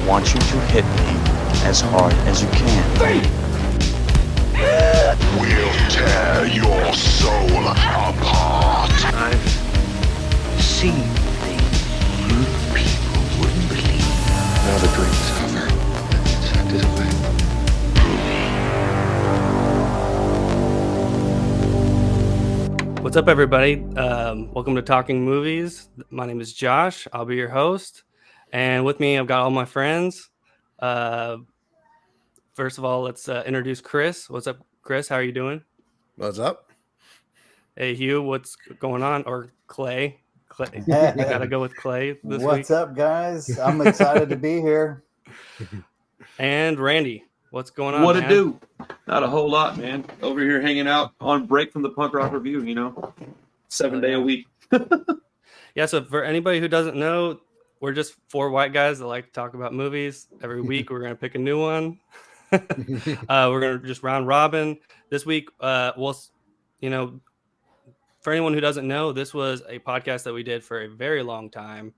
want you to hit me as hard as you can. We'll tear your soul apart. I've seen things you people wouldn't believe. Now the dream is over. It's acted away. What's up, everybody? Welcome to Talking Movies. My name is Josh. I'll be your host. And with me, I've got all my friends. First of all, let's introduce Chris. What's up, Chris? How are you doing? What's up? Hey, Hugh, what's going on? Or Clay. You got to go with Clay this week. What's up, guys? I'm excited to be here. And Randy, what's going on, What man? to do? Not a whole lot, man. Over here hanging out on break from the punk rock review, 7-day a week. Yeah, so for anybody who doesn't know, we're just four white guys that like to talk about movies. Every week we're going to pick a new one. We're going to just round robin. This week, for anyone who doesn't know, this was a podcast that we did for a very long time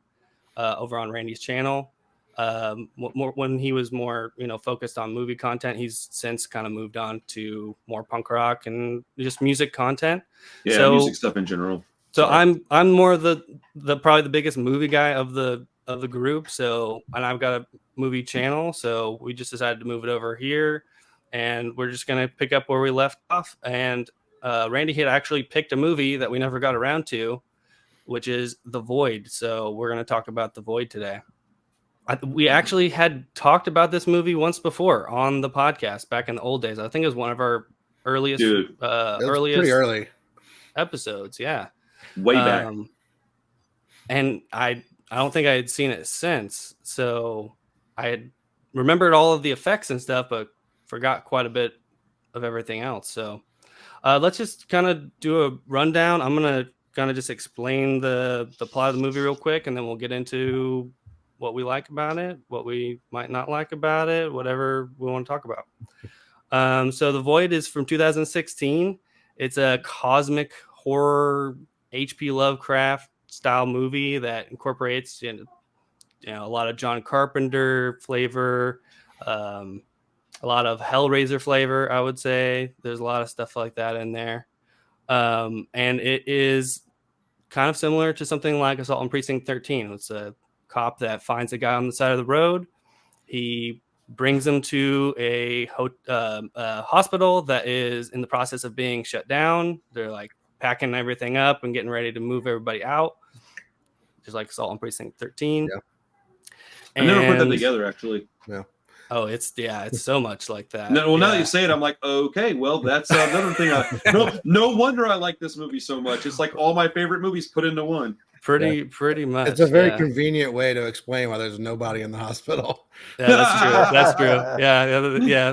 over on Randy's channel. When he was more, focused on movie content, he's since kind of moved on to more punk rock and just music content. Yeah, so, music stuff in general. So I'm more the probably the biggest movie guy of the group. So, and I've got a movie channel, so we just decided to move it over here, and we're just gonna pick up where we left off. And Randy had actually picked a movie that we never got around to, which is The Void. So we're gonna talk about The Void today. We actually had talked about this movie once before on the podcast back in the old days. I think it was one of our earliest, Pretty early episodes. Yeah, way back. And I don't think I had seen it since. So I had remembered all of the effects and stuff, but forgot quite a bit of everything else. So let's just kind of do a rundown. I'm gonna kind of just explain the plot of the movie real quick, and then we'll get into what we like about it, what we might not like about it, whatever we want to talk about. So The Void is from 2016. It's a cosmic horror H.P. Lovecraft style movie that incorporates a lot of John Carpenter flavor, a lot of Hellraiser flavor, I would say. There's a lot of stuff like that in there. And it is kind of similar to something like Assault on Precinct 13. It's a cop that finds a guy on the side of the road. He brings him to a hospital that is in the process of being shut down. They're like packing everything up and getting ready to move everybody out, just like Assault on Precinct 13. Yeah. I never put that together, actually. Yeah. Oh, it's so much like that. Now that you say it, I'm like, okay, well, that's another thing. No wonder I like this movie so much. It's like all my favorite movies put into one. Pretty much. It's a very convenient way to explain why there's nobody in the hospital. Yeah, that's true. Yeah.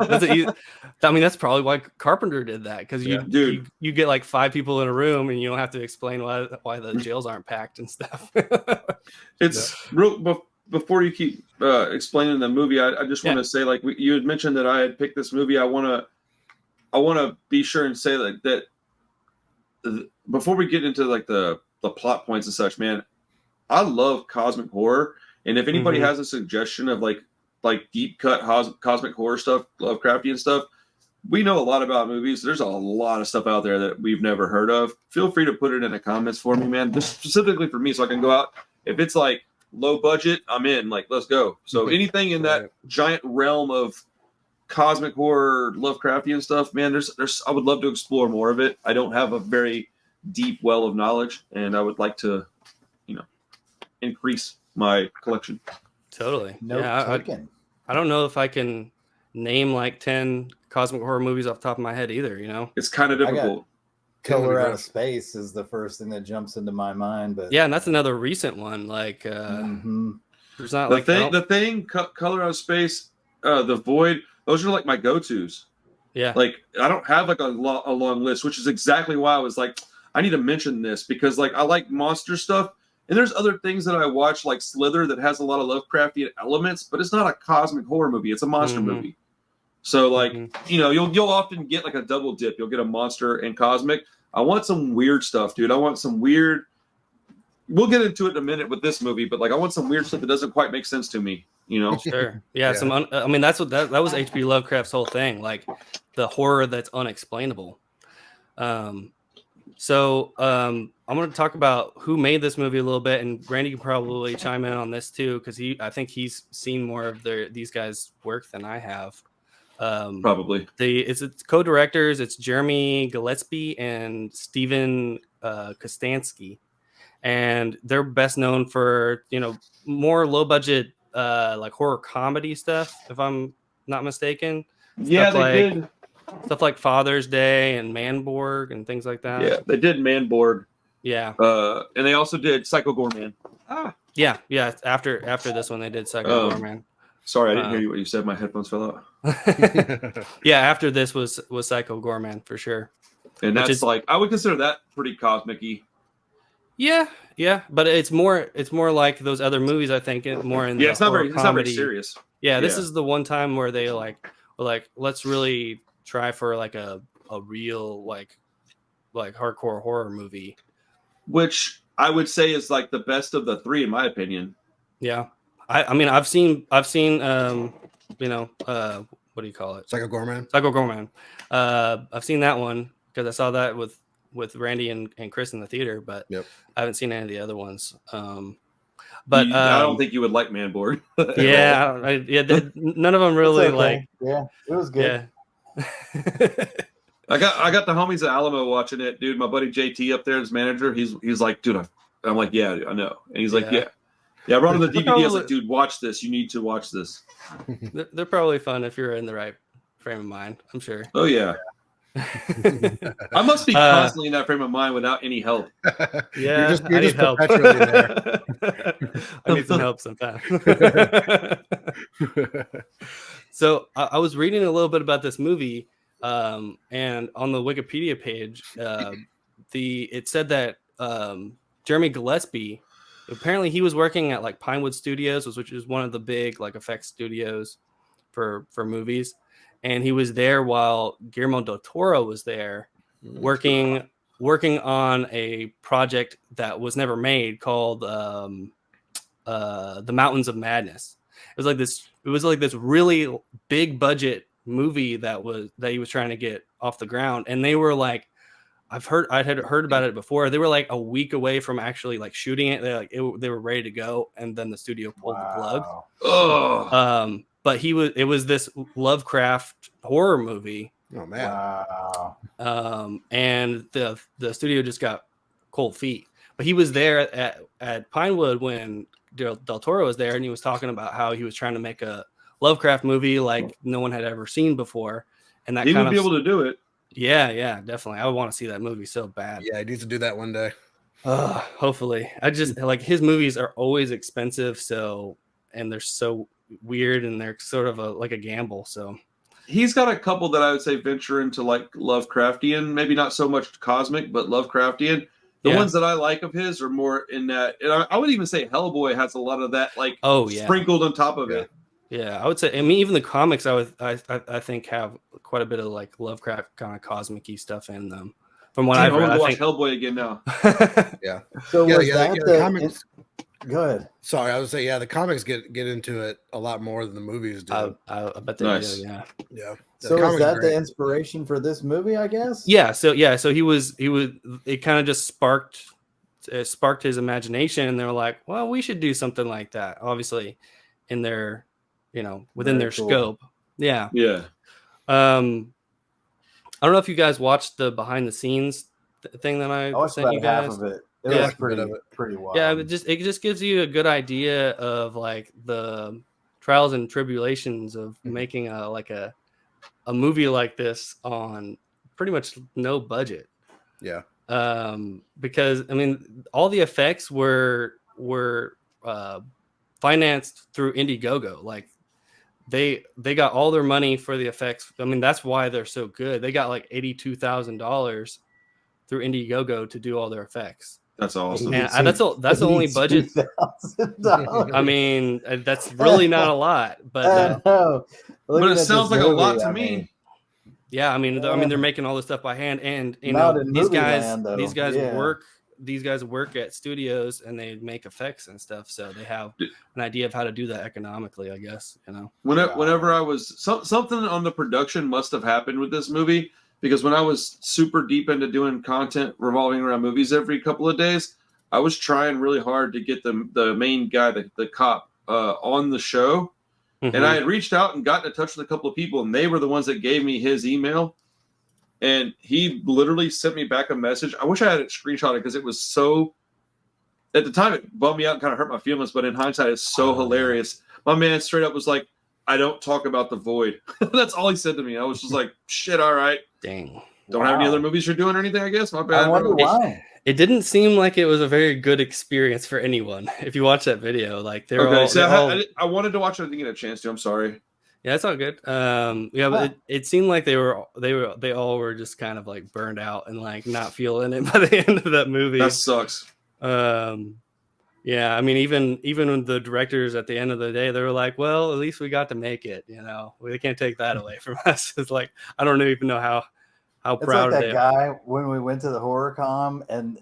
That's probably why Carpenter did that, because you get like 5 people in a room and you don't have to explain why the jails aren't packed and stuff. It's real. Before you keep explaining the movie, I just want to say, like, you had mentioned that I had picked this movie. I want to be sure and say that before we get into like the plot points and such, man, I love cosmic horror. And if anybody has a suggestion of like deep cut cosmic horror stuff, Lovecraftian stuff, we know a lot about movies. There's a lot of stuff out there that we've never heard of. Feel free to put it in the comments for me, man. Just specifically for me, so I can go out. If it's like low budget, I'm in. Like, let's go. So anything in that giant realm of cosmic horror, Lovecraftian stuff, man, there's I would love to explore more of it. I don't have a very deep well of knowledge, and I would like to, increase my collection. Totally. Talkin. I don't know if I can name like 10 cosmic horror movies off the top of my head either. It's kind of difficult. Color Out of Space is the first thing that jumps into my mind, but yeah, and that's another recent one. Like, there's not the thing, Color Out of Space, The Void. Those are like my go-tos. Yeah, like I don't have like a long list, which is exactly why I was like, I need to mention this, because like I like monster stuff, and there's other things that I watch like Slither that has a lot of Lovecraftian elements, but it's not a cosmic horror movie; it's a monster movie. So like you'll often get like a double dip. You'll get a monster and cosmic. I want some weird stuff, dude. I want some weird. We'll get into it in a minute with this movie, but like I want some weird stuff that doesn't quite make sense to me. You know, Sure. Yeah. Yeah. I mean, that's what that was H.P. Lovecraft's whole thing, like the horror that's unexplainable. I'm going to talk about who made this movie a little bit, and Randy can probably chime in on this too, because I think he's seen more of these guys' work than I have. probably. It's co-directors. It's Jeremy Gillespie and Steven Kostansky, and they're best known for more low budget like horror comedy stuff, if I'm not mistaken. Yeah, they did. Stuff like Father's Day and Manborg and things like that. Yeah, they did Manborg. Yeah. And they also did Psycho Goreman. Yeah. After this one, they did Psycho Goreman. Sorry, I didn't hear you what you said. My headphones fell out. Yeah, after this was Psycho Goreman for sure. And that's I would consider that pretty cosmic-y. Yeah, but it's more like those other movies. I think more in it's not very serious. Yeah, this is the one time where they were like let's really try for like a real like hardcore horror movie, which I would say is like the best of the three in my opinion. Yeah, I mean I've seen what do you call it? Psycho Goreman. I've seen that one because I saw that with Randy and Chris in the theater, but I haven't seen any of the other ones. But I don't think you would like Manborg. None of them really like. Yeah, it was good. Yeah. I got the homies at Alamo watching it, dude. My buddy JT up there, his manager, he's like, dude, I'm like, yeah, I know, and he's like, yeah. I brought him the DVD. I was like, dude, watch this. You need to watch this. They're probably fun if you're in the right frame of mind. I'm sure. Oh yeah. I must be constantly in that frame of mind without any help. Yeah, I need help. There. I need some help sometime. So I was reading a little bit about this movie, and on the Wikipedia page, it said that Jeremy Gillespie, apparently he was working at like Pinewood Studios, which is one of the big like effects studios for movies. And he was there while Guillermo del Toro was there working on a project that was never made called The Mountains of Madness. It was like this really big budget movie that he was trying to get off the ground. And they were like, I had heard about it before. They were like a week away from actually like shooting it. They were ready to go. And then the studio pulled the plug. Oh. But it was this Lovecraft horror movie. Oh man! Wow. And the studio just got cold feet. But he was there at Pinewood when Del Toro was there, and he was talking about how he was trying to make a Lovecraft movie like no one had ever seen before, and that he would be able to do it. Yeah, definitely. I would want to see that movie so bad. Yeah, he needs to do that one day. Hopefully. I just like his movies are always expensive, and they're so weird, and they're sort of like a gamble. So he's got a couple that I would say venture into like Lovecraftian, maybe not so much cosmic, but Lovecraftian. The ones that I like of his are more in that, and I would even say Hellboy has a lot of that, like sprinkled on top of it. Yeah, I would say. I mean, even the comics, I think have quite a bit of like Lovecraft kind of cosmic-y stuff in them. From what I've read, I watch Hellboy again now. Yeah. So the comics. Go ahead. Sorry, I would say the comics get into it a lot more than the movies do. I bet they do. Yeah. So is that the inspiration for this movie? I guess. Yeah. So he was. It kind of just sparked his imagination, and they were like, "Well, we should do something like that." Obviously, in their, within their scope. Yeah. Yeah. I don't know if you guys watched the behind the scenes thing that I sent you guys. Half of it. It was pretty wild. Yeah, it just gives you a good idea of like the trials and tribulations of making a movie like this on pretty much no budget. Yeah. Because I mean, all the effects were financed through Indiegogo. Like they got all their money for the effects. I mean, that's why they're so good. They got like $82,000 through Indiegogo to do all their effects. That's awesome. And that's the only budget. I mean, that's really not a lot, but but it sounds like a lot to me. Yeah, I mean, they're making all this stuff by hand, and these guys work these guys work at studios and they make effects and stuff, so they have an idea of how to do that economically, I guess. Whenever I was something on the production must have happened with this movie, because when I was super deep into doing content revolving around movies every couple of days, I was trying really hard to get the main guy, the cop, on the show. Mm-hmm. And I had reached out and gotten in touch with a couple of people, and they were the ones that gave me his email. And he literally sent me back a message. I wish I had it screenshotted, because it was so, at the time, it bummed me out and kind of hurt my feelings. But in hindsight, it's so hilarious. My man straight up was like, "I don't talk about the void." That's all he said to me. I was just like, shit, all right. Dang. Don't have any other movies you're doing or anything, I guess? My bad. I wonder why. It didn't seem like it was a very good experience for anyone. If you watch that video, like they're okay, all, so I wanted to watch it. I didn't get a chance to. I'm sorry. Yeah, it's all good. But it seemed like they all were just kind of like burned out and like not feeling it by the end of that movie. That sucks. Yeah, I mean, even the directors at the end of the day, they were like, "Well, at least we got to make it. We can't take that away from us." It's like I don't even know how proud it's like they that guy when we went to the horror con and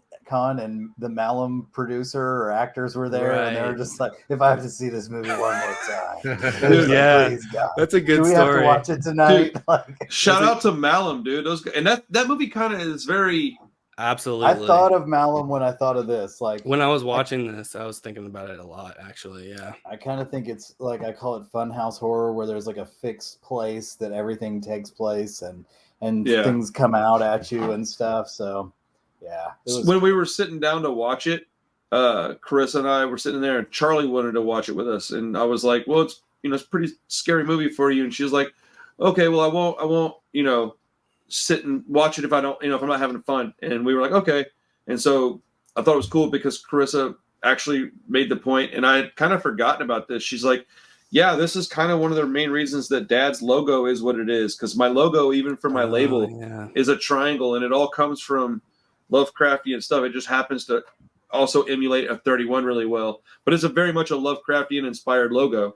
the Malum producer or actors were there, and they were just like, "If I have to see this movie one more time." Yeah, please, God. That's a good Do we story. have to watch it tonight? Dude, shout out to Malum, dude. That movie kind of is very. Absolutely. I thought of Malum when I thought of this. Like when I was watching this, I was thinking about it a lot, actually. Yeah. I kind of think it's like, I call it funhouse horror, where there's like a fixed place that everything takes place and things come out at you and stuff. So yeah. When we were sitting down to watch it, Carissa and I were sitting there, and Charlie wanted to watch it with us, and I was like, "Well, it's a pretty scary movie for you," and she was like, "Okay, well, I won't, sit and watch it if I don't, if I'm not having fun." And we were like, okay. And so I thought it was cool because Carissa actually made the point, and I had kind of forgotten about this. She's like, "Yeah, this is kind of one of the main reasons that Dad's logo is what it is, because my logo, even for my label, is a triangle, and it all comes from Lovecraftian stuff. It just happens to also emulate F-31 really well, but it's very much a Lovecraftian inspired logo."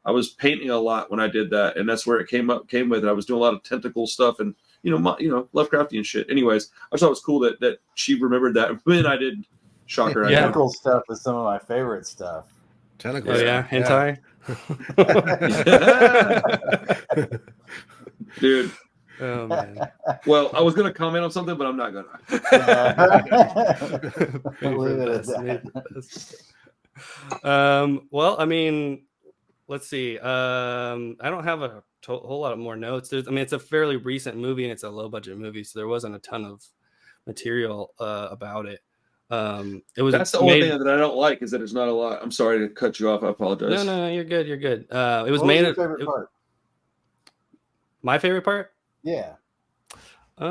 I was painting a lot when I did that, and that's where it came with it. I was doing a lot of tentacle stuff and Lovecraftian shit. Anyways, I thought it was cool that she remembered that. When I did, shocker. Tentacle stuff is some of my favorite stuff. Tentacles. Oh yeah, hentai. Yeah. Dude. Oh man. Well, I was gonna comment on something, but I'm not gonna. Leave it at that. Well, I mean, let's see. I don't have a whole lot of more notes. It's a fairly recent movie, and it's a low budget movie, so there wasn't a ton of material about it. That's the only thing that I don't like, is that it's not a lot. I'm sorry to cut you off. I apologize. No, you're good. You're good. It was What made. was your favorite part? My favorite part? Yeah. That's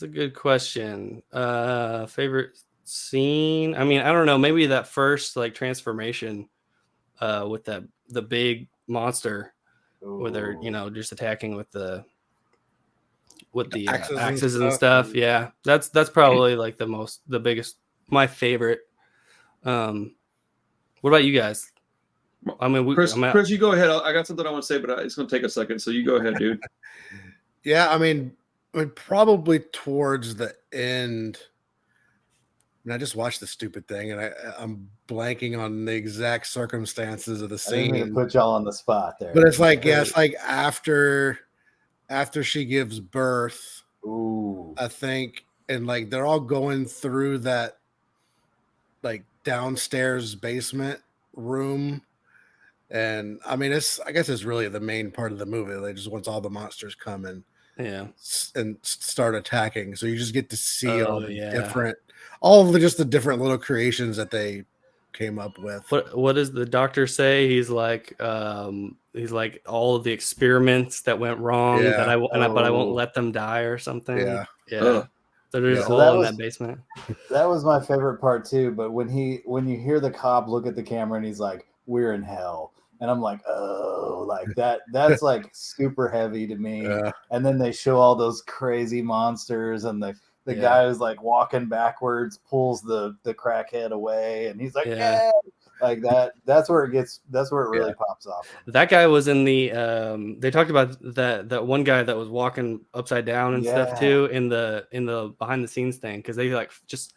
a good question. Favorite scene? I mean, I don't know. Maybe that first like transformation with the big monster. Ooh. Where they're just attacking with the Axes axes and and stuff. Yeah, that's probably like the biggest, my favorite. What about you guys? I mean, Chris, you go ahead. I got something I want to say, but it's going to take a second. So you go ahead, dude. Yeah, I mean, probably towards the end. I just watched the stupid thing, and I'm blanking on the exact circumstances of the scene. I didn't mean to put y'all on the spot there, but it's like, it's like after she gives birth. Ooh. I think, and like they're all going through that like downstairs basement room. And I mean, I guess it's really the main part of the movie. They just once all the monsters come in, and start attacking. So you just get to see all the different little creations that they came up with. What does the doctor say? He's like all of the experiments that went wrong but I won't let them die or something. Yeah. So there's a hole in that basement. That was my favorite part too. But when you hear the cop look at the camera and he's like, "We're in hell." And I'm like, oh, like that's like super heavy to me. Yeah. And then they show all those crazy monsters, and the guy who's like walking backwards pulls the crackhead away, and he's like, yeah. Like that's where it really pops off. That guy was in the they talked about that one guy that was walking upside down and stuff too in the behind the scenes thing, because they like just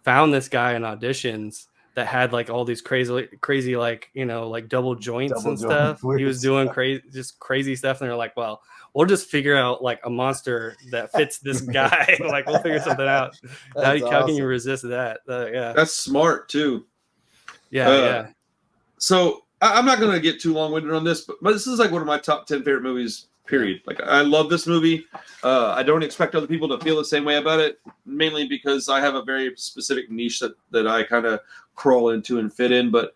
found this guy in auditions that had like all these crazy like, you know, like double joints and stuff. He was doing crazy stuff, and they're like, well, we'll just figure out like a monster that fits this guy. Like we'll figure something out. How can you resist that? Yeah, that's smart too. Yeah. So I'm not going to get too long-winded on this, but this is like one of my top 10 favorite movies, period. Like, I love this movie. I don't expect other people to feel the same way about it, mainly because I have a very specific niche that I kind of crawl into and fit in. But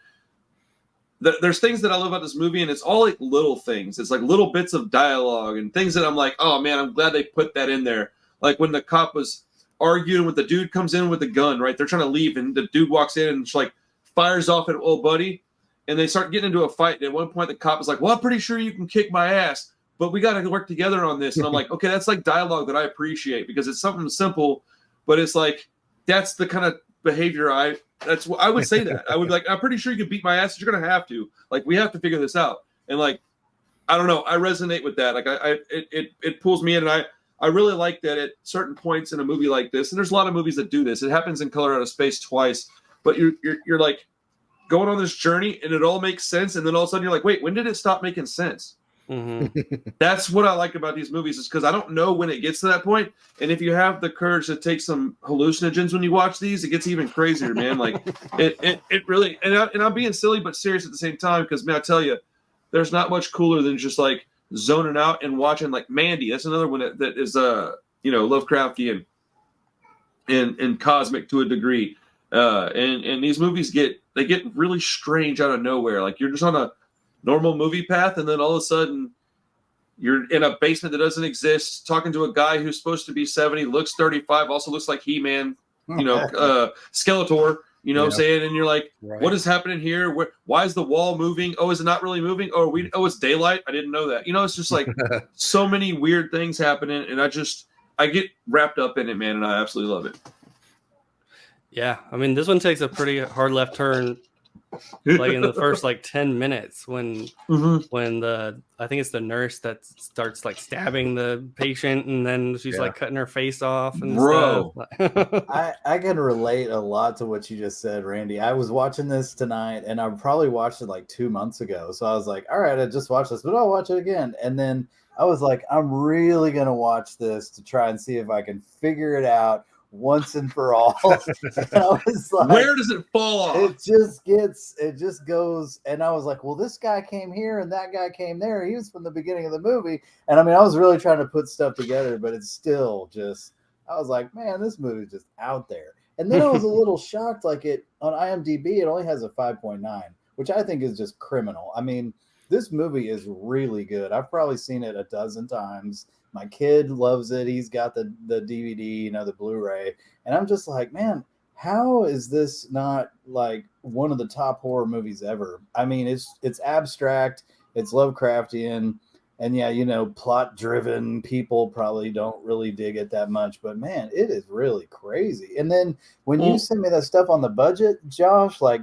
there's things that I love about this movie, and it's all like little things. It's like little bits of dialogue and things that I'm like, oh, man, I'm glad they put that in there. Like when the cop was arguing with the dude comes in with the gun, right? They're trying to leave, and the dude walks in and it's like, fires off at old buddy, and they start getting into a fight. And at one point, the cop is like, well, I'm pretty sure you can kick my ass, but we got to work together on this. And I'm like, okay, that's like dialogue that I appreciate, because it's something simple, but it's like, that's the kind of behavior I would say that. I would be like, I'm pretty sure you can beat my ass. You're going to have to. Like, we have to figure this out. And like, I don't know. I resonate with that. Like, it pulls me in, and I really like that at certain points in a movie like this, and there's a lot of movies that do this. It happens in Color Out of Space twice. But you're like going on this journey, and it all makes sense, and then all of a sudden you're like, wait, when did it stop making sense? Mm-hmm. That's what I like about these movies, is because I don't know when it gets to that point. And if you have the courage to take some hallucinogens when you watch these, it gets even crazier, man. Like it really, and I'm being silly but serious at the same time, because man, I tell you, there's not much cooler than just like zoning out and watching like Mandy. That's another one that is Lovecraftian and cosmic to a degree. And these movies get really strange out of nowhere. Like you're just on a normal movie path, and then all of a sudden you're in a basement that doesn't exist, talking to a guy who's supposed to be 70, looks 35, also looks like He-Man, Skeletor, what I'm saying? And you're like, What is happening here? Why is the wall moving? Oh, is it not really moving? Oh, it's daylight. I didn't know that. It's just like so many weird things happening, and I get wrapped up in it, man, and I absolutely love it. Yeah, I mean, this one takes a pretty hard left turn, like in the first like 10 minutes when I think it's the nurse that starts like stabbing the patient, and then she's like cutting her face off and stuff. I can relate a lot to what you just said, Randy. I was watching this tonight, and I probably watched it like 2 months ago. So I was like, all right, I just watched this, but I'll watch it again. And then I was like, I'm really gonna watch this to try and see if I can figure it out once and for all. And I was like, where does it fall off? It just goes. And I was like, well, this guy came here and that guy came there. He was from the beginning of the movie. And I mean, I was really trying to put stuff together, but it's still just, I was like, man, this movie is just out there. And then I was a little shocked, like it on IMDb, it only has a 5.9, which I think is just criminal. I mean, this movie is really good. I've probably seen it a dozen times. My kid loves it. He's got the DVD, the Blu-ray. And I'm just like, man, how is this not like one of the top horror movies ever? I mean, it's abstract, it's Lovecraftian, and plot-driven. People probably don't really dig it that much, but man, it is really crazy. And then when you sent me that stuff on the budget, Josh, like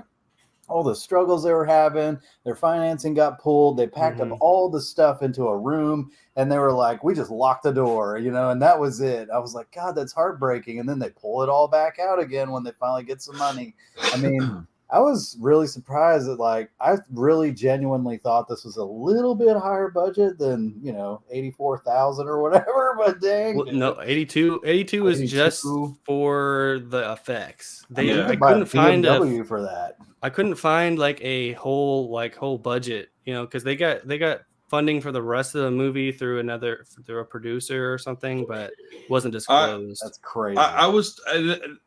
all the struggles they were having, their financing got pulled. They packed up all the stuff into a room, and they were like, we just locked the door, and that was it. I was like, God, that's heartbreaking. And then they pull it all back out again when they finally get some money. I mean, I was really surprised that, like, I really genuinely thought this was a little bit higher budget than, $84,000 or whatever, but dang. Well, no, 82 is just for the effects. I couldn't find BMW for that. I couldn't find like a whole budget, because they got funding for the rest of the movie through a producer or something, but it wasn't disclosed. That's crazy.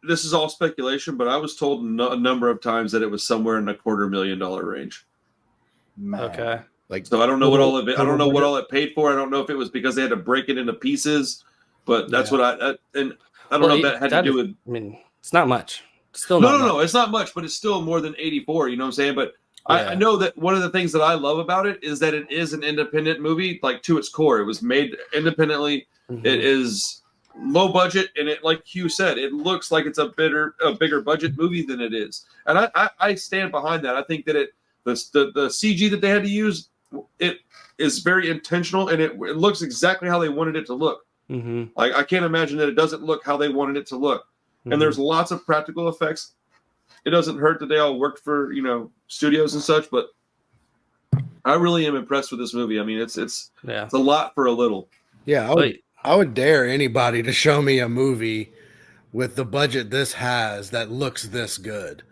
This is all speculation, but I was told a number of times that it was somewhere in the $250,000 range. Man. Okay. So I don't know what all it paid for. I don't know if it was because they had to break it into pieces, but that's what I don't know if that had to do with. I mean, it's not much. Still no, it's not much, but it's still more than 84. You know what I'm saying? But I know that one of the things that I love about it is that it is an independent movie, like to its core. It was made independently. It is low budget, and it, like Hugh said, it looks like it's a bigger budget movie than it is, and I stand behind that. I think that the CG that they had to use, it is very intentional, and it looks exactly how they wanted it to look. Mm-hmm. Like, I can't imagine that it doesn't look how they wanted it to look. Mm-hmm. And there's lots of practical effects. It doesn't hurt that they all worked for, studios and such, but I really am impressed with this movie. I mean, it's a lot for a little. Yeah, I would dare anybody to show me a movie with the budget this has that looks this good.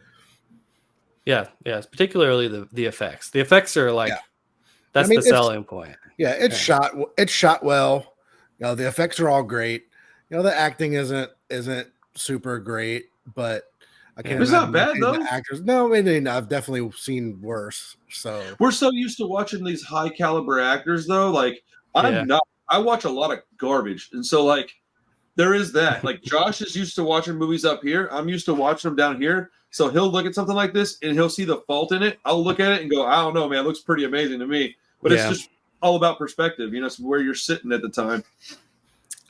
Yeah, it's particularly the effects. The effects are like that's the selling point. Yeah, it's shot well. The effects are all great. The acting isn't super great, but I can't. It's not bad though. The actors, no, I've definitely seen worse. So we're so used to watching these high caliber actors, though. Like I'm not. I watch a lot of garbage, and so like there is that. Like Josh is used to watching movies up here. I'm used to watching them down here. So he'll look at something like this and he'll see the fault in it. I'll look at it and go, I don't know, man. It looks pretty amazing to me. But it's just all about perspective. It's where you're sitting at the time.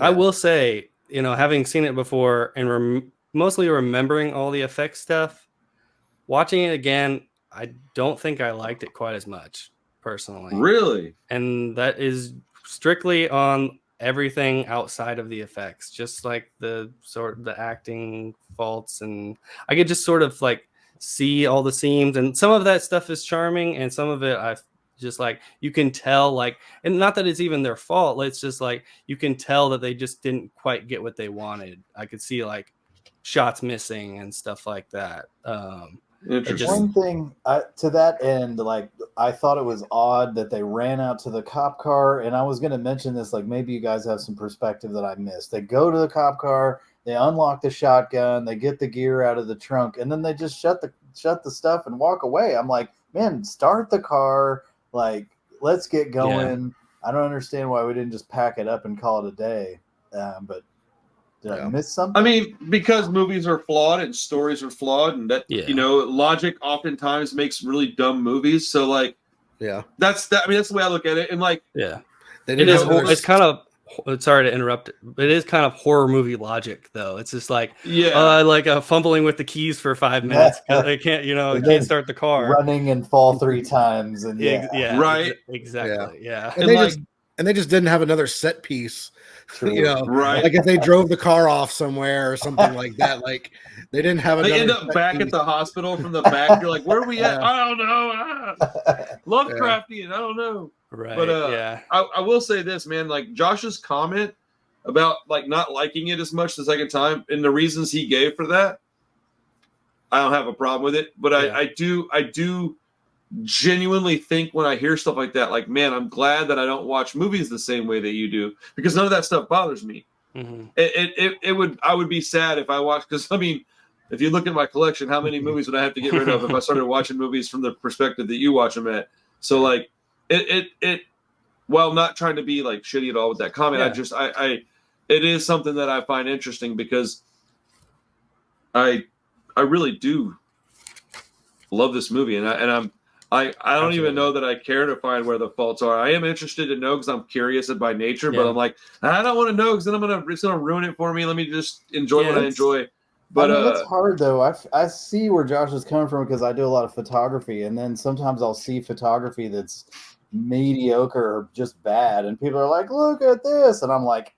I will say, having seen it before and mostly remembering all the effects stuff, watching it again, I don't think I liked it quite as much personally. Really? And that is strictly on everything outside of the effects, just like the acting faults, and I could just sort of like see all the seams, and some of that stuff is charming, and some of it I just like you can tell, like, and not that it's even their fault, it's just like you can tell that they just didn't quite get what they wanted. I could see like shots missing and stuff like that. One thing to that end, like I thought it was odd that they ran out to the cop car, and I was going to mention this, like maybe you guys have some perspective that I missed. They go to the cop car, they unlock the shotgun, they get the gear out of the trunk, and then they just shut the stuff and walk away. I'm like, man, start the car, like let's get going. Yeah. I don't understand why we didn't just pack it up and call it a day. But did I miss something? I mean, because movies are flawed and stories are flawed, and that logic oftentimes makes really dumb movies. So like, that's that. I mean, that's the way I look at it. And like, it is. It's kind of. Sorry to interrupt. It is kind of horror movie logic, though. It's just like, fumbling with the keys for 5 minutes because they can't, can't start the car, running and fall 3 times, and right, exactly, And they just didn't have another set piece. True. Right. Like if they drove the car off somewhere or something like that, like they didn't have. They end up back at the hospital from the back. You're like, where are we at? I don't know. Lovecraftian. I don't know. Right. But I will say this, man. Like Josh's comment about like not liking it as much the second time, and the reasons he gave for that, I don't have a problem with it. But I do genuinely think when I hear stuff like that, like, man, I'm glad that I don't watch movies the same way that you do, because none of that stuff bothers me. Mm-hmm. I would be sad if I watched, because I mean, if you look at my collection, how many movies would I have to get rid of if I started watching movies from the perspective that you watch them at? So like it while not trying to be like shitty at all with that comment, it is something that I find interesting, because I really do love this movie, and I don't even know that I care to find where the faults are. I am interested to know because I'm curious by nature, but I'm like, I don't want to know because then it's gonna ruin it for me. Let me just enjoy what I enjoy. But I mean, it's hard though. I see where Josh is coming from, because I do a lot of photography, and then sometimes I'll see photography that's mediocre or just bad, and people are like, look at this, and I'm like,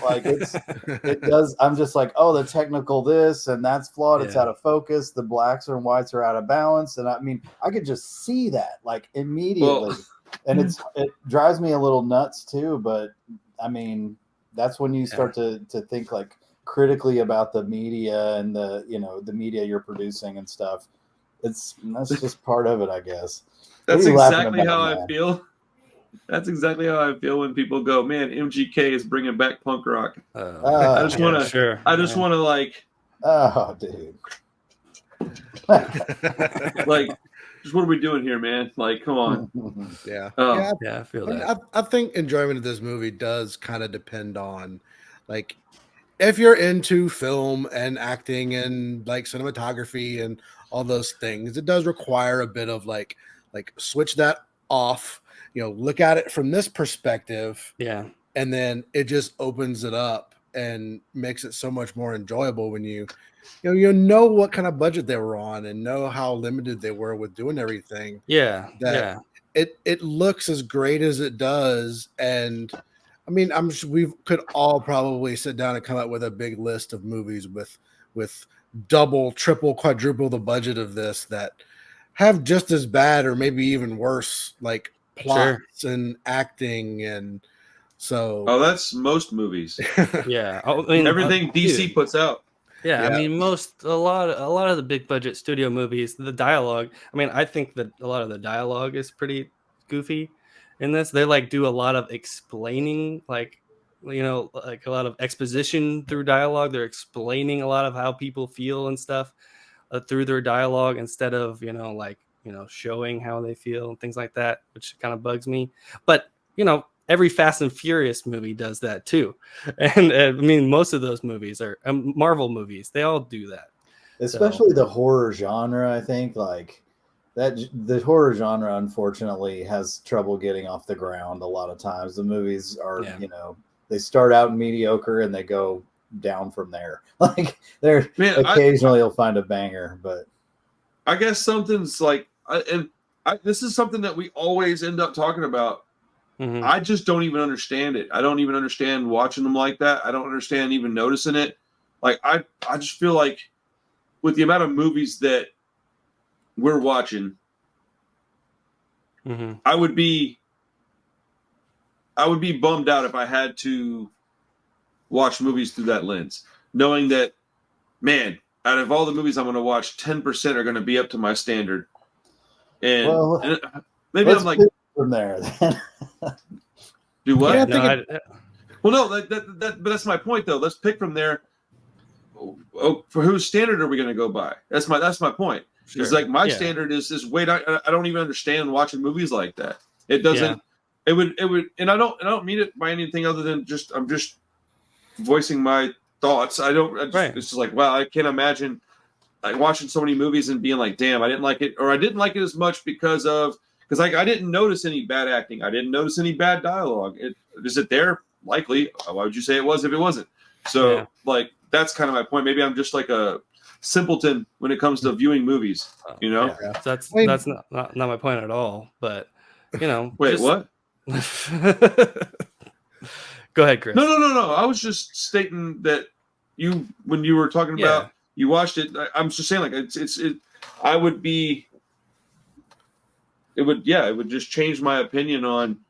like it does. I'm just like, oh, the technical this and that's flawed, it's out of focus, the blacks and whites are out of balance, and I mean, I could just see that like immediately. And it drives me a little nuts too, but I mean, that's when you start to think like critically about the media and the media you're producing and stuff. That's just part of it, I guess. That's exactly how I feel. That's exactly how I feel when people go, man, MGK is bringing back punk rock. I just want to like, oh, dude. Like, just what are we doing here, man? Like, come on. I feel that. I think enjoyment of this movie does kind of depend on, like, if you're into film and acting and like cinematography and all those things, it does require a bit of like switch that off, look at it from this perspective. Yeah. And then it just opens it up and makes it so much more enjoyable when you know what kind of budget they were on and know how limited they were with doing everything. Yeah, That it looks as great as it does. And I mean, I'm sure we could all probably sit down and come up with a big list of movies with double, triple, quadruple the budget of this that have just as bad or maybe even worse like plots and acting. And so that's most movies. yeah. I mean, everything DC puts out. Yeah, I mean, a lot of the big budget studio movies, the dialogue. I mean, I think that a lot of the dialogue is pretty goofy in this. They like do a lot of explaining, like like a lot of exposition through dialogue. They're explaining a lot of how people feel and stuff through their dialogue instead of showing how they feel and things like that, which kind of bugs me. But every Fast and Furious movie does that too. And I mean, most of those movies are Marvel movies. They all do that. Especially the horror genre, I think. Like that, the horror genre, unfortunately, has trouble getting off the ground a lot of times. The movies are, they start out mediocre and they go down from there. Like occasionally you'll find a banger, but I guess something's like, this is something that we always end up talking about. Mm-hmm. I just don't even understand it. I don't even understand watching them like that. I don't understand even noticing it. Like I just feel like with the amount of movies that we're watching, mm-hmm. I would be bummed out if I had to watch movies through that lens, knowing that, man, out of all the movies I'm going to watch, 10% are going to be up to my standard. And maybe I'm like from there. Do what? Yeah, but that's my point though. Let's pick from there. Oh, for whose standard are we going to go by? That's my point. Sure. It's like my standard is wait. I don't even understand watching movies like that. It doesn't. Yeah. It would, and I don't mean it by anything other than I'm just voicing my thoughts. It's just like, wow, I can't imagine like watching so many movies and being like, damn, I didn't like it, or I didn't like it as much because I didn't notice any bad acting. I didn't notice any bad dialogue. Is it there? Likely. Why would you say it was if it wasn't? So like that's kind of my point. Maybe I'm just like a simpleton when it comes to viewing movies. Yeah. That's not my point at all. But wait, what? Go ahead, Chris. No. I was just stating that when you were talking about you watched it. I'm just saying like I would be. It would just change my opinion on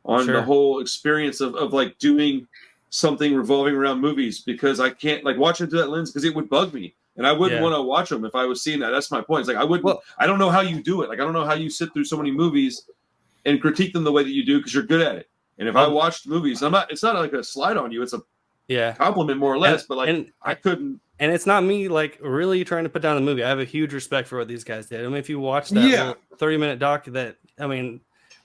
the whole experience of like doing something revolving around movies, because I can't like watch it through that lens because it would bug me and I wouldn't want to watch them if I was seeing that. That's my point. It's like I wouldn't. Well, I don't know how you do it. Like I don't know how you sit through so many movies and critique them the way that you do because you're good at it. And if I watched movies, it's not like a slide on you. It's a compliment more or less. But like I couldn't. And it's not me like really trying to put down the movie. I have a huge respect for what these guys did. I mean, if you watch that little 30-minute doc,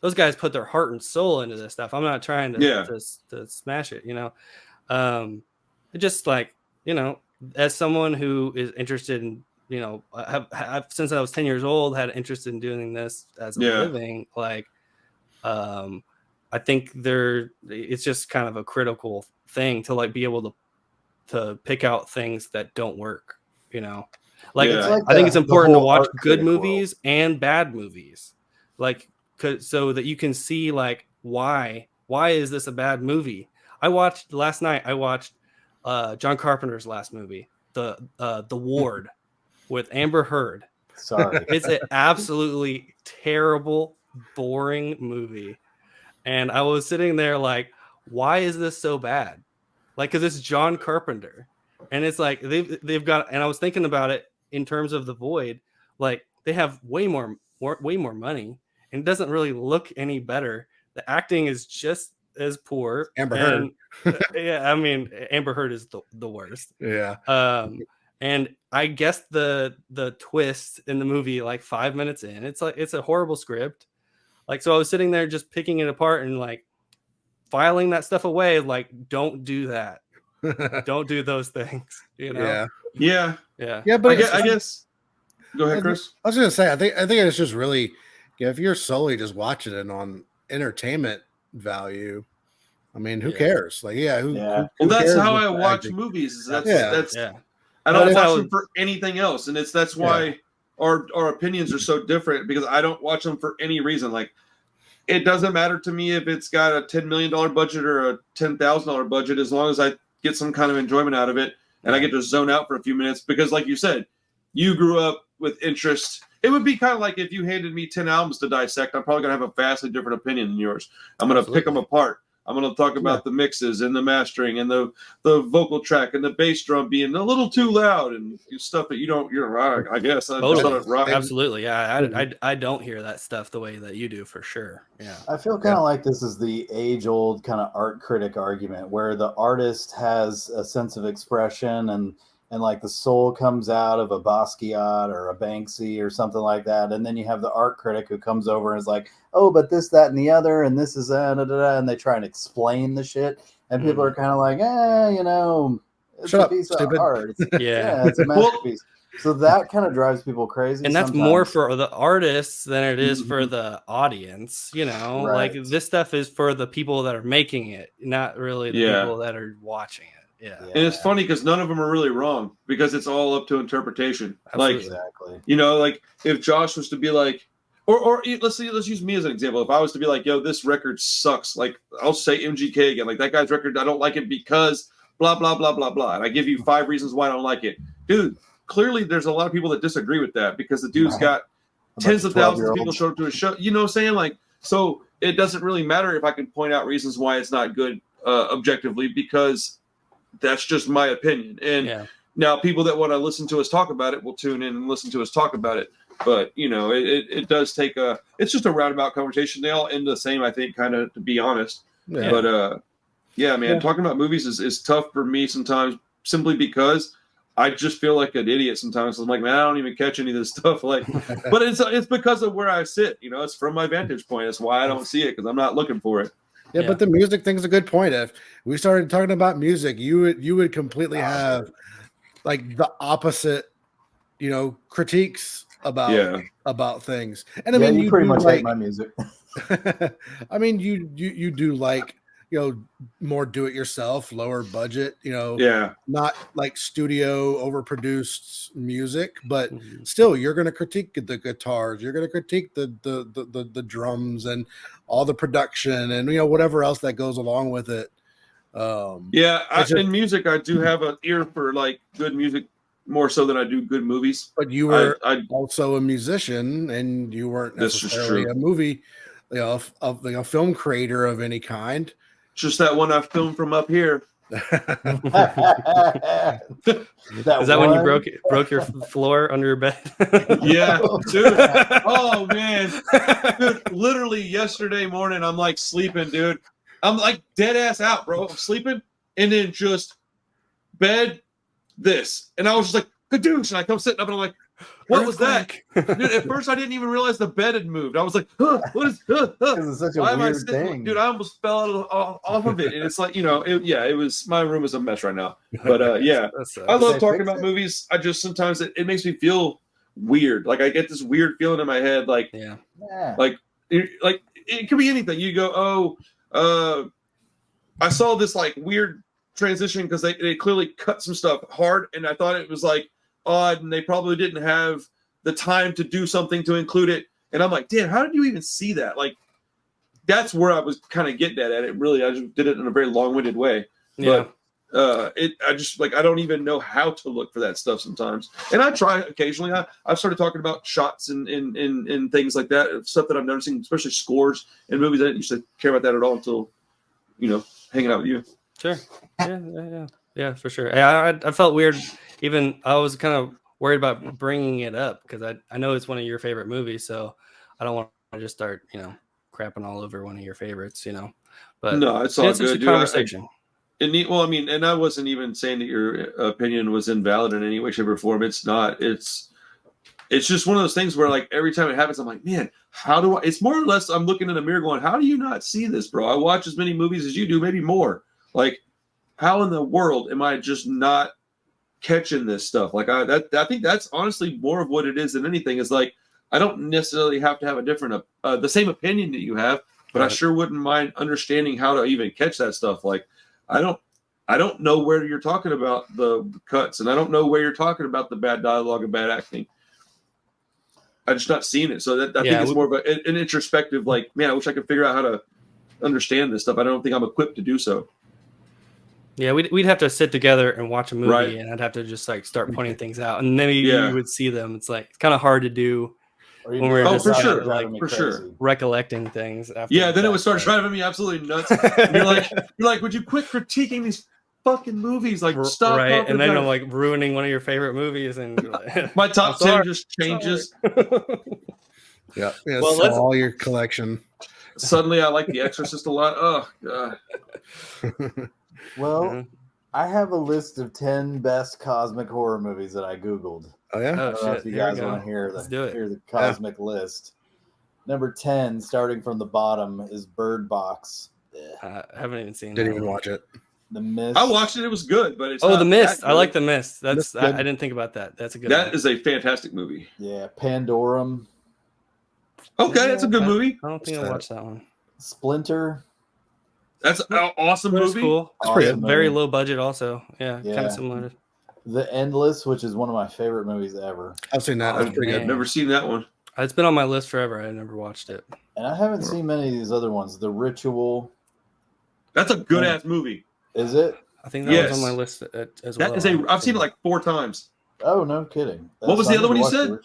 those guys put their heart and soul into this stuff. I'm not trying to smash it, It just like, as someone who is interested in, I've since I was 10 years old, had an interest in doing this as a living. Like, I think it's just kind of a critical thing to like be able to pick out things that don't work, like I think it's important to watch good movies and bad movies, like so that you can see like why is this a bad movie. Last night I watched John Carpenter's last movie, The Ward, with Amber Heard. Sorry. It's an absolutely terrible, boring movie. And I was sitting there like, why is this so bad? Like, because it's John Carpenter, and it's like they've got. And I was thinking about it in terms of The Void. Like they have way more money, and it doesn't really look any better. The acting is just as poor. Amber Heard. Yeah, I mean Amber Heard is the worst. Yeah. And I guess the twist in the movie, like 5 minutes in, it's like it's a horrible script. Like so, I was sitting there just picking it apart and like filing that stuff away. Like, don't do that. Don't do those things. Yeah. But I guess. Go ahead, Chris. I was gonna say, I think it's just really, if you're solely just watching it on entertainment value, I mean, who cares? Like, who Well, who that's cares how what I the watch acting- movies. That's Yeah. I don't But watch if- them for anything else, and that's why our opinions are so different, because I don't watch them for any reason. Like, it doesn't matter to me if it's got a $10 million budget or a $10,000 budget, as long as I get some kind of enjoyment out of it and I get to zone out for a few minutes. Because, like you said, you grew up with interest. It would be kind of like if you handed me 10 albums to dissect, I'm probably going to have a vastly different opinion than yours. I'm going to pick them apart. I'm going to talk about the mixes and the mastering and the vocal track and the bass drum being a little too loud and stuff that you're I guess. Absolutely. Yeah. I don't hear that stuff the way that you do, for sure. Yeah. I feel kind of like this is the age-old kind of art critic argument, where the artist has a sense of expression and like the soul comes out of a Basquiat or a Banksy or something like that. And then you have the art critic who comes over and is like, oh, but this, that, and the other, and this is and they try and explain the shit. And people are kind of like, it's a piece of art. It's a masterpiece. So that kind of drives people crazy. And that's more for the artists than it is for the audience, like this stuff is for the people that are making it, not really the people that are watching it. Yeah. And it's funny because none of them are really wrong, because it's all up to interpretation. Absolutely. Like if Josh was to be like, or let's use me as an example. If I was to be like, yo, this record sucks. Like, I'll say MGK again. Like, that guy's record, I don't like it because blah, blah, blah, blah, blah. And I give you 5 reasons why I don't like it. Dude, clearly there's a lot of people that disagree with that, because the dude's got tens of thousands of people show up to his show. You know what I'm saying? Like, so it doesn't really matter if I can point out reasons why it's not good objectively, because that's just my opinion. And now people that want to listen to us talk about it will tune in and listen to us talk about it. But, it does take it's just a roundabout conversation. They all end the same, I think, kind of, to be honest. Yeah. But, talking about movies is tough for me sometimes, simply because I just feel like an idiot sometimes. I'm like, man, I don't even catch any of this stuff. Like, but it's because of where I sit. It's from my vantage point. That's why I don't see it, because I'm not looking for it. Yeah, but the music thing's a good point. If we started talking about music, you would completely have like the opposite, critiques about things. And I mean, you pretty much hate my music. I mean, you do like, more do it yourself, lower budget, not like studio overproduced music, but still you're going to critique the guitars, you're going to critique the drums and all the production and whatever else that goes along with it. In music I do have an ear for like good music more so than I do good movies. But you were also a musician, and you weren't necessarily a movie, a film creator of any kind. Just that one I filmed from up here. Is that when you broke your floor under your bed? Yeah, dude. Oh man, dude. Literally yesterday morning, I'm like sleeping, dude. I'm like dead ass out, bro. I'm sleeping, and then just bed, this, and I was just like, "Kadoosh!" And I come sitting up, and I'm like, "What was that?" Dude, at first, I didn't even realize the bed had moved. I was like, "What is?" It's such a weird thing, dude. I almost fell off of it, and it's like, it was. My room is a mess right now, but I love talking about movies. I just sometimes it makes me feel weird. Like I get this weird feeling in my head, like it could be anything. You go, I saw this like weird transition because they clearly cut some stuff hard, and I thought it was like odd, and they probably didn't have the time to do something to include it. And I'm like, damn, how did you even see that? Like, that's where I was kind of getting at it. Really, I just did it in a very long-winded way. Yeah. But I don't even know how to look for that stuff sometimes. And I try occasionally. I've started talking about shots and things like that, stuff that I'm noticing, especially scores in movies. I didn't used to care about that at all until, hanging out with you. Sure. Yeah, for sure. I felt weird. Even I was kind of worried about bringing it up because I know it's one of your favorite movies, so I don't want to just start, crapping all over one of your favorites, But no, it's all good. It's a conversation. And I wasn't even saying that your opinion was invalid in any way, shape, or form. It's not. It's just one of those things where, like, every time it happens, I'm like, man, how do I? It's more or less I'm looking in the mirror going, how do you not see this, bro? I watch as many movies as you do, maybe more. Like, how in the world am I just not catching this stuff? Like, I think that's honestly more of what it is than anything. Is like, I don't necessarily have to have a different, the same opinion that you have. but I sure wouldn't mind understanding how to even catch that stuff. Like, I don't know where you're talking about the cuts, and I don't know where you're talking about the bad dialogue and bad acting. I just not seen it, so I think it's more of an introspective. Like, man, I wish I could figure out how to understand this stuff. I don't think I'm equipped to do so. Yeah, we'd have to sit together and watch a movie, and I'd have to just like start pointing things out, and then you would see them. It's like it's kind of hard to do when we're just for sure recollecting things. After then it would start driving me absolutely nuts. And you're like, would you quit critiquing these fucking movies? Like, stop. Right, and then you're like ruining one of your favorite movies, and you're like, my top 10 just changes. Yeah, well, so all your collection. Suddenly, I like The Exorcist a lot. Oh god. Well, I have a list of 10 best cosmic horror movies that I Googled. Oh yeah. I don't know if you guys want to hear the cosmic list. Number 10, starting from the bottom, is Bird Box. I haven't even seen. Didn't even watch it. The Mist. I watched it. It was good, but it's The Mist. I like The Mist. That's I didn't think about that. That's a good. That is a fantastic movie. Yeah, Pandorum. Okay, that's a good movie. I don't think I watched that one. Splinter. That's an awesome movie. Cool. Awesome very movie. low budget, also. Yeah, kind of similar. The Endless, which is one of my favorite movies ever. I've seen that. That's pretty good. I've never seen that one. It's been on my list forever. I never watched it. And I haven't seen many of these other ones. The Ritual. That's a good ass movie. Is it? I think that was on my list as well. That is I've seen it like 4 times. Oh, no kidding. What was the other one you said?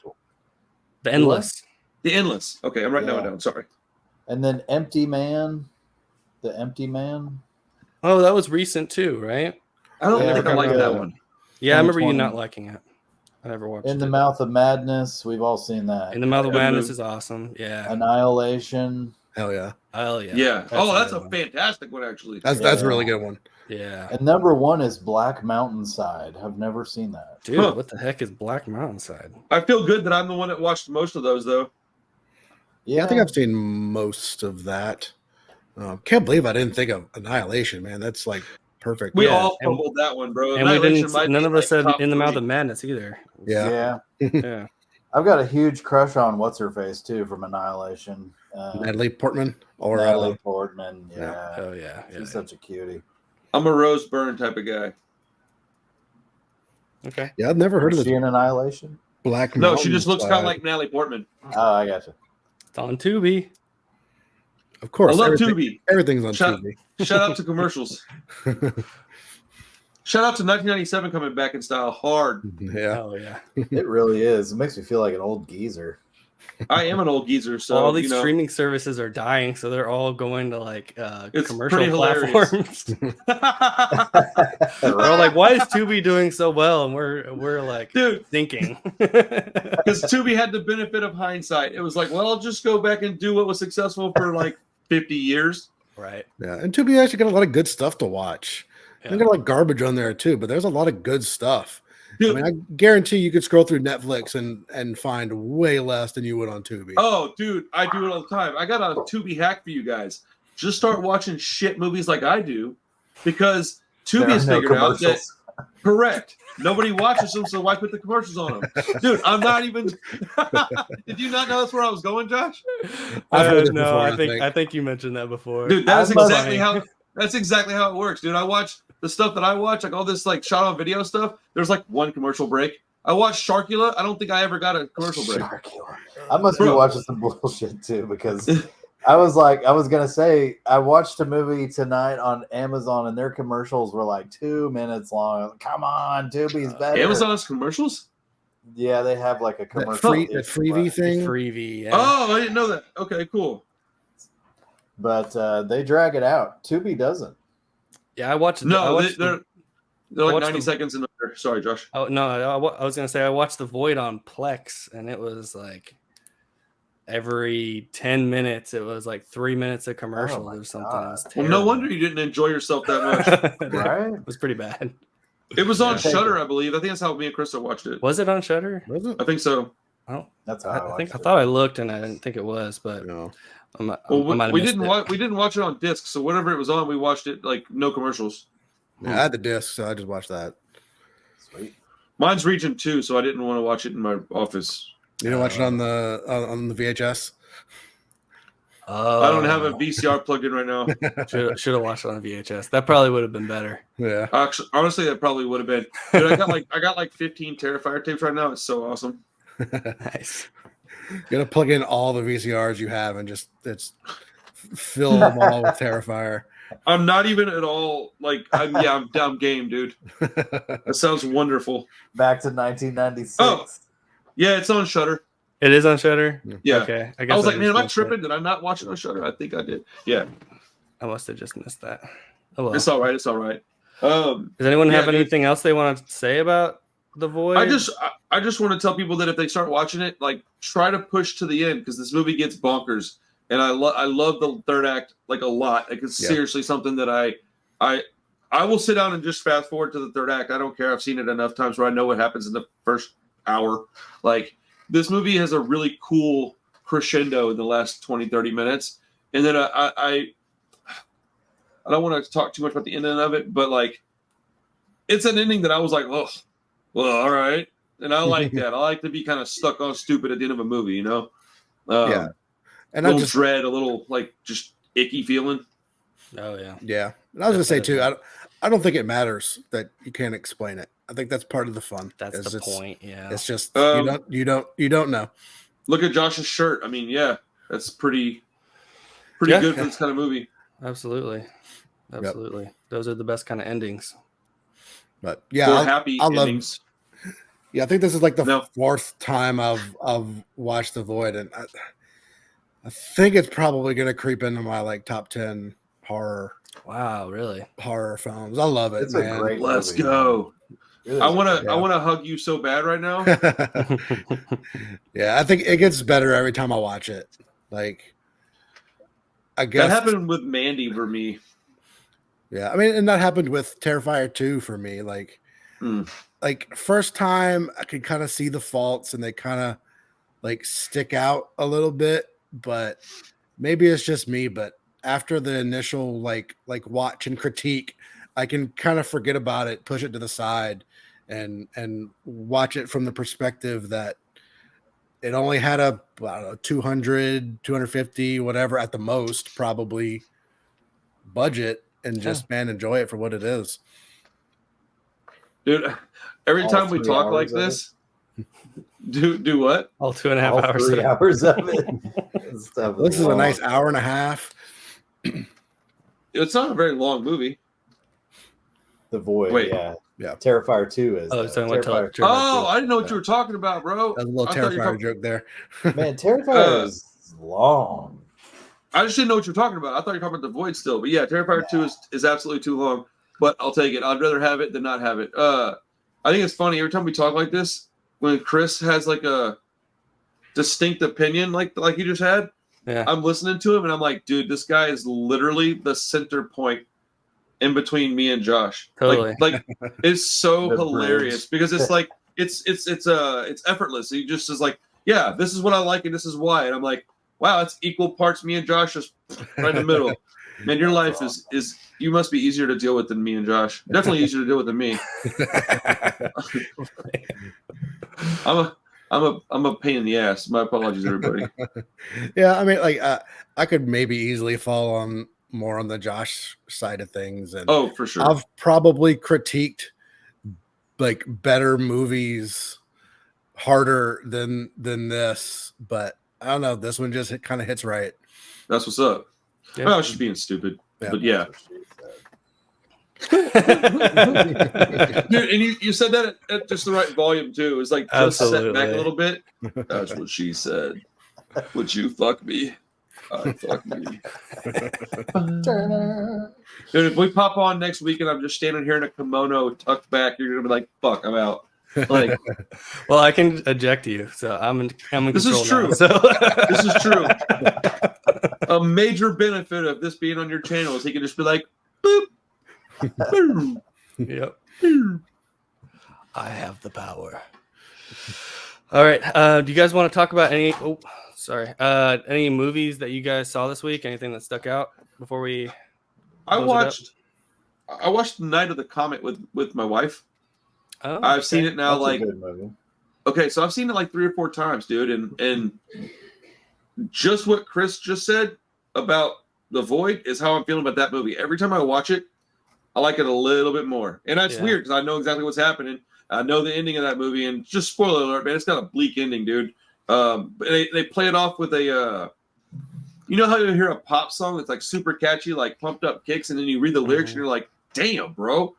The Endless. The Endless. Okay, I'm writing that one down. Sorry. And then Empty Man. The Empty Man. Oh, that was recent too, right? I don't think I like that one. Yeah, I remember you not liking it. I never watched it. In the Mouth of Madness. We've all seen that. In the Mouth of Madness is awesome. Yeah. Annihilation. Hell yeah. Yeah. That's a fantastic one, actually. That's a really good one. Yeah. And number 1 is Black Mountainside. I've never seen that. Dude, what the heck is Black Mountainside? I feel good that I'm the one that watched most of those, though. Yeah, I think I've seen most of that. Can't believe I didn't think of Annihilation, man. That's like perfect. We all fumbled that one, bro. And we didn't. None of us said In the Mouth of Madness either. Yeah. Yeah. I've got a huge crush on what's her face too from Annihilation. Natalie Portman or Natalie Portman. Yeah. Oh yeah. She's such a cutie. I'm a Rose Byrne type of guy. Okay. Yeah, I've never heard of she in Annihilation. Black. No, she just looks kind of like Natalie Portman. Oh, I gotcha. It's on Tubi. Of course. I love Tubi. Everything's on Tubi. Shout out to commercials. Shout out to 1997 coming back in style hard. Yeah. Oh yeah. It really is. It makes me feel like an old geezer. I am an old geezer, so all these streaming services are dying, so they're all going to like commercial platforms. We're all like, why is Tubi doing so well? And we're like, dude, thinking because Tubi had the benefit of hindsight. It was like, well, I'll just go back and do what was successful for like 50 years. Right. Yeah, and Tubi actually got a lot of good stuff to watch. Yeah. They got like garbage on there too, but there's a lot of good stuff. Dude, I mean, I guarantee you could scroll through Netflix and find way less than you would on Tubi. Oh, dude, I do it all the time. I got a Tubi hack for you guys. Just start watching shit movies like I do, because Tubi has figured out that correct. Nobody watches them, so why put the commercials on them? Dude, I'm not even. Did you not know that's where I was going, Josh? No, I think you mentioned that before. Dude, that's exactly how. That's exactly how it works, dude. I watch the stuff that I watch, like all this like shot on video stuff. There's like one commercial break. I watched Sharkula. I don't think I ever got a commercial break. Sharkula. I must be watching some bullshit too, because I was gonna say I watched a movie tonight on Amazon and their commercials were like 2 minutes long. Come on, Tubi's better. Amazon's commercials? Yeah, they have like a commercial. That freebie thing. Freebie. Yeah. Oh, I didn't know that. Okay, cool. But they drag it out. Tubi doesn't. Yeah, I watched. No, they're like 90 seconds in there. Sorry, Josh. Oh no, I was gonna say I watched The Void on Plex, and it was like every 10 minutes, it was like 3 minutes of commercial or something. Well, no wonder you didn't enjoy yourself that much. Right? It was pretty bad. It was on Shudder, I believe. I think that's how me and Krista watched it. Was it on Shudder? Was it? I think so. That's how I thought I looked and I didn't think it was, but no. We didn't watch it on disc, so whatever it was on, we watched it like no commercials. Yeah, I had the disc, so I just watched that. Sweet. Mine's Region 2, so I didn't want to watch it in my office. You didn't watch it on the VHS? I don't have a VCR plugged in right now. Should have watched it on VHS. That probably would have been better. Yeah. Actually, honestly, that probably would have been. Dude, I got like 15 Terrifier tapes right now. It's so awesome. Nice. You gotta plug in all the VCRs you have and just fill them all with Terrifier. I'm not even at all like I'm game, dude. That sounds wonderful. Back to 1996. Oh, yeah, it's on Shudder. It is on Shudder. Yeah. Okay. I was like, man, am I tripping? Did I not watch it on Shudder? I think I did. Yeah. I must have just missed that. Oh well. It's all right. It's all right. Does anyone have anything else they want to say about The Void? I just want to tell people that if they start watching it, like try to push to the end because this movie gets bonkers. And I love the third act like a lot. Like it's seriously something that I will sit down and just fast forward to the third act. I don't care. I've seen it enough times where I know what happens in the first hour. Like this movie has a really cool crescendo in the last 20, 30 minutes. And then I don't want to talk too much about the ending of it, but like it's an ending that I was like, oh, well, all right. And I like that. I like to be kind of stuck on stupid at the end of a movie, you know? Yeah. And a little dread, a little like just icky feeling. Oh yeah. Yeah. And I was gonna say too, I don't think it matters that you can't explain it. I think that's part of the fun. That's the point. Yeah. It's just you don't know. Look at Josh's shirt. I mean, yeah, that's pretty good for this kind of movie. Absolutely. Those are the best kind of endings. But yeah, happy endings. Yeah, I think this is like the fourth time I've watched The Void, and I think it's probably gonna creep into my like top 10 horror. Wow, really? Horror films. I love it. It's man. a great Let's movie, go. Really I wanna hug you so bad right now. Yeah, I think it gets better every time I watch it. Like, I guess that happened with Mandy for me. Yeah, I mean, and that happened with Terrifier 2 for me. Like, like first time I could kind of see the faults and they kind of like stick out a little bit, but maybe it's just me. But after the initial like watch and critique, I can kind of forget about it, push it to the side, and watch it from the perspective that it only had a 200, 250, whatever at the most, probably budget, and just enjoy it for what it is. Dude, every time we talk like this, do what? All 2.5 hours. 3 hours of it. This is a nice hour and a half. It's not a very long movie. The Void. Wait. Yeah. Yeah. Terrifier 2 is. Oh, talking about Terrifier 2. Oh, I didn't know what you were talking about, bro. That was a little Terrifier joke there. Man, Terrifier is long. I just didn't know what you were talking about. I thought you were talking about The Void still. But yeah, Terrifier 2 is absolutely too long. But I'll take it. I'd rather have it than not have it. I think it's funny every time we talk like this, when Chris has like a distinct opinion like you just had, I'm listening to him and I'm like, dude, this guy is literally the center point in between me and Josh. Totally. Like it's so The hilarious bridge. because it's like it's effortless. He just is like, yeah, this is what I like and this is why. And I'm like, wow, it's equal parts me and Josh, just right in the middle. Man, your life is you must be easier to deal with than me and Josh. Definitely easier to deal with than me. I'm a pain in the ass. My apologies, everybody. Yeah, I mean, like I could maybe easily fall on more on the Josh side of things, and for sure, I've probably critiqued like better movies harder than this, but I don't know. This one just kind of hits right. That's what's up. Yeah. Well, I was just being stupid, but yeah. Dude, and you said that at just the right volume too. It's like just set back a little bit. That's what she said. Would you fuck me? I fuck me. Dude, if we pop on next week and I'm just standing here in a kimono tucked back, you're gonna be like, "Fuck, I'm out." Like, well, I can eject you, so I'm in this control is true. now, so. This is true. A major benefit of this being on your channel is he can just be like, boop. Boom. Yep. I have the power. All right. Do you guys want to talk about any movies that you guys saw this week? Anything that stuck out before we I watched Night of the Comet with my wife. Oh, I've seen it now. That's like, a good movie. okay, so I've seen it like 3 or 4 times, dude. And just what Chris just said, about The Void is how I'm feeling about that movie. Every time I watch it, I like it a little bit more. And that's weird because I know exactly what's happening. I know the ending of that movie. And just spoiler alert, man, it's got a bleak ending, dude. But they play it off with a... you know how you hear a pop song that's like super catchy, like pumped up kicks, and then you read the lyrics and you're like, damn, bro.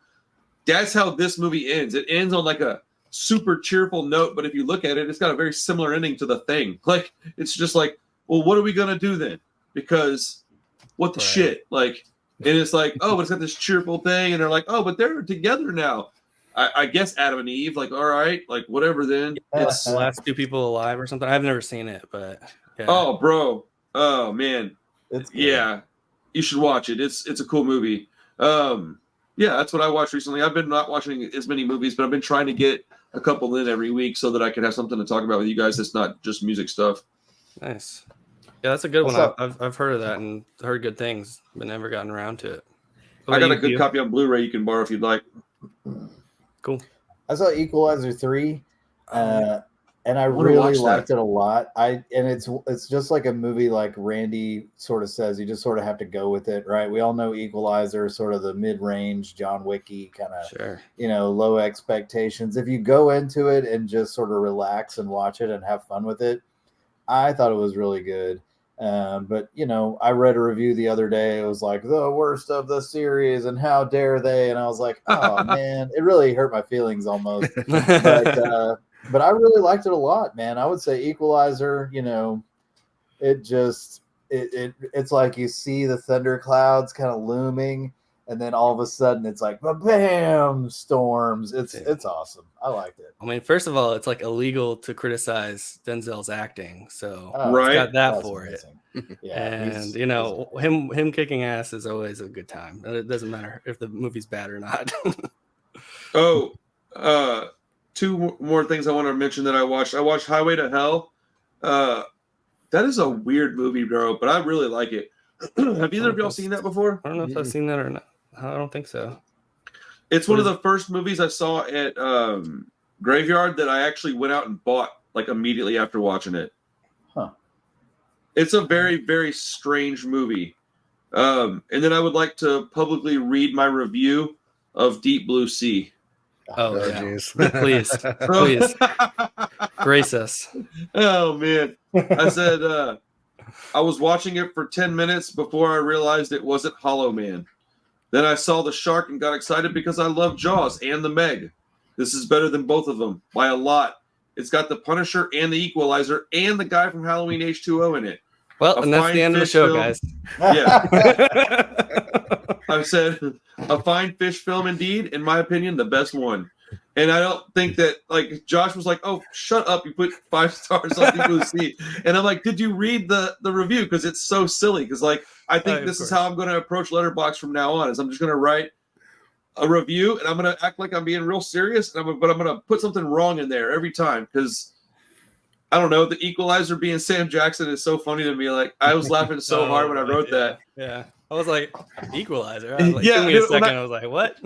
That's how this movie ends. It ends on like a super cheerful note, but if you look at it, it's got a very similar ending to The Thing. Like, it's just like, well, what are we going to do then? Because what the shit? Like, and it's like, oh, but it's got this cheerful thing, and they're like, oh, but they're together now. I guess Adam and Eve, like, all right, like, whatever then. It's the last two people alive or something. I've never seen it, but yeah. Oh, bro. Oh, man. It's good. Yeah. You should watch it. It's a cool movie. Yeah, that's what I watched recently. I've been not watching as many movies, but I've been trying to get a couple in every week so that I can have something to talk about with you guys that's not just music stuff. Nice. Yeah, that's a good What's one. up? I've heard of that and heard good things, but never gotten around to it. I got a good copy on Blu-ray you can borrow if you'd like. Cool. I saw Equalizer 3, and I wanna really watch liked that. it a lot. It's just like a movie, like Randy sort of says. You just sort of have to go with it, right? We all know Equalizer, sort of the mid-range John Wicky kind of, Sure. low expectations. If you go into it and just sort of relax and watch it and have fun with it, I thought it was really good. But I read a review the other day. It was like the worst of the series, and how dare they? And I was like, oh man, it really hurt my feelings almost. But I really liked it a lot, man. I would say Equalizer. It's like you see the thunder clouds kind of looming, and then all of a sudden it's like bam, storms. It's awesome. I liked it. I mean, first of all, it's like illegal to criticize Denzel's acting, so Right. it's got that That's for it. amazing. Yeah, And him kicking ass is always a good time. It doesn't matter if the movie's bad or not. Two more things I want to mention that I watched. I watched Highway to Hell. That is a weird movie, bro, but I really like it. Have either of y'all seen that before? I don't know if I've seen that or not. I don't think so. It's one of the first movies I saw at Graveyard that I actually went out and bought like immediately after watching it. Huh. It's a very, very strange movie. And then I would like to publicly read my review of Deep Blue Sea. Oh, Oh, yeah. jeez. Please grace us. Oh, man. I said I was watching it for 10 minutes before I realized it wasn't Hollow Man. Then I saw the shark and got excited because I love Jaws and the Meg. This is better than both of them by a lot. It's got the Punisher and the Equalizer and the guy from Halloween H2O in it. Well, A and that's fine the end of the fish show, film. guys. Yeah. I've said a fine fish film indeed, in my opinion, the best one. And I don't think that, like, Josh was like, oh, shut up, you put 5 stars on Deep Blue Sea. And I'm like, did you read the review? Because it's so silly. Because, like, I think this is how I'm going to approach Letterboxd from now on, is I'm just going to write a review, and I'm going to act like I'm being real serious, but I'm going to put something wrong in there every time. Because, I don't know, the Equalizer being Sam Jackson is so funny to me. Like, I was laughing so hard when I wrote that. Yeah. I was like, Equalizer. I was like, Yeah, give me a dude, when second. I was like, what?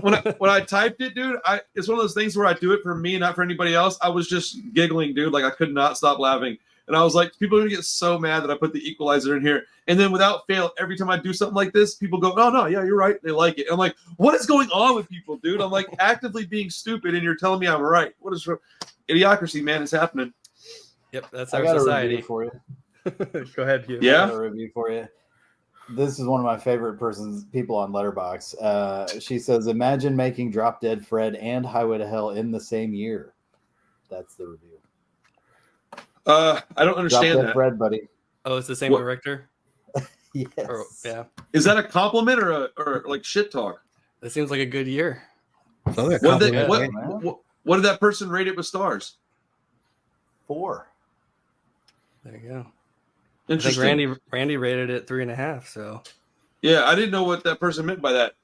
when I typed it, dude, it's one of those things where I do it for me, not for anybody else. I was just giggling, dude. Like, I could not stop laughing. And I was like, people are going to get so mad that I put the Equalizer in here. And then without fail, every time I do something like this, people go, oh, no, yeah, you're right. They like it. And I'm like, what is going on with people, dude? I'm like actively being stupid, and you're telling me I'm right. What is idiocracy, man, is happening. Yep, that's I our got a society. review for you. Go ahead, Hugh. Yeah? I got a review for you. This is one of my favorite people on Letterboxd. She says, imagine making Drop Dead Fred and Highway to Hell in the same year. That's the review. I don't Drop understand Dead that. Fred, buddy. Oh, it's the same What? director? Yes. Yeah. Is that a compliment or like shit talk? That seems like a good year. So they're What did, complimenting. what did that person rate it with stars? 4. There you go. I think Interesting. Randy rated it 3.5. So Yeah, I didn't know what that person meant by that.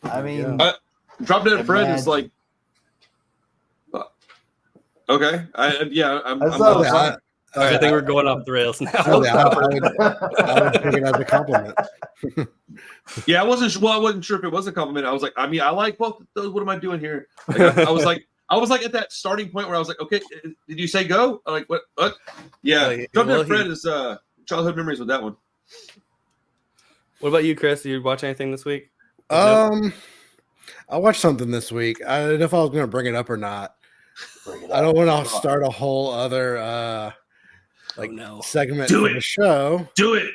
I mean, Drop Dead Fred is Imagine. like, okay. I'm That's lost. not- I think we're going off the rails now. I would take it as a compliment. Yeah, I wasn't sure if it was a compliment. I was like, I mean, I like both of those. What am I doing here? Like, I was like at that starting point where I was like, okay, did you say go? I'm like, what? Yeah, Well, Drop Dead well, Fred is childhood memories with that one. What about you, Chris? Did you watch anything this week? I watched something this week. I don't know if I was going to bring it up or not. I don't want to start a whole other segment Do for it. the show. Do it.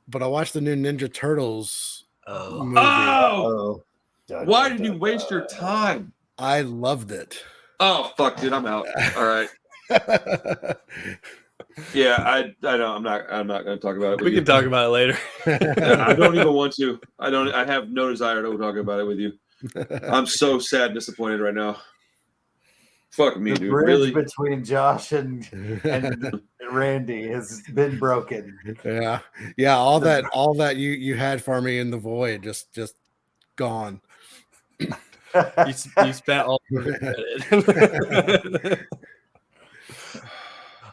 But I watched the new Ninja Turtles movie. Oh, why did you waste your time? I loved it. Oh fuck, dude, I'm out. All right. Yeah, I know. I'm not going to talk about it. We can talk about it later. I don't even want to. I have no desire to talk about it with you. I'm so sad and disappointed right now. Fuck me, the dude. bridge Really? between Josh and Randy has been broken. Yeah. All that you had for me in the void just gone. You spent all it.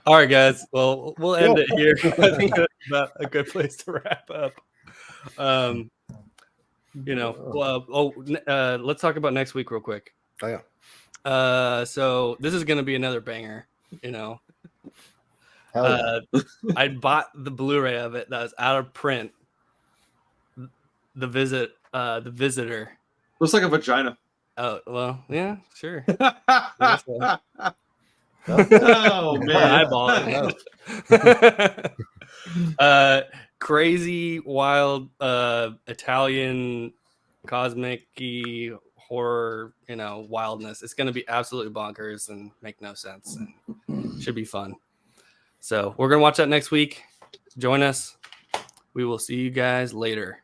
All right, guys. Well, we'll end it here. I think that's about a good place to wrap up. Let's talk about next week real quick. Oh yeah. So this is gonna be another banger. Hell yeah. I bought the Blu-ray of it that was out of print. The Visitor. Looks like a vagina. Oh well, yeah, sure. Oh man, eyeball it. Crazy, wild, Italian, cosmic-y horror, wildness. It's gonna be absolutely bonkers and make no sense, and should be fun. So we're gonna watch that next week. Join us. We will see you guys later.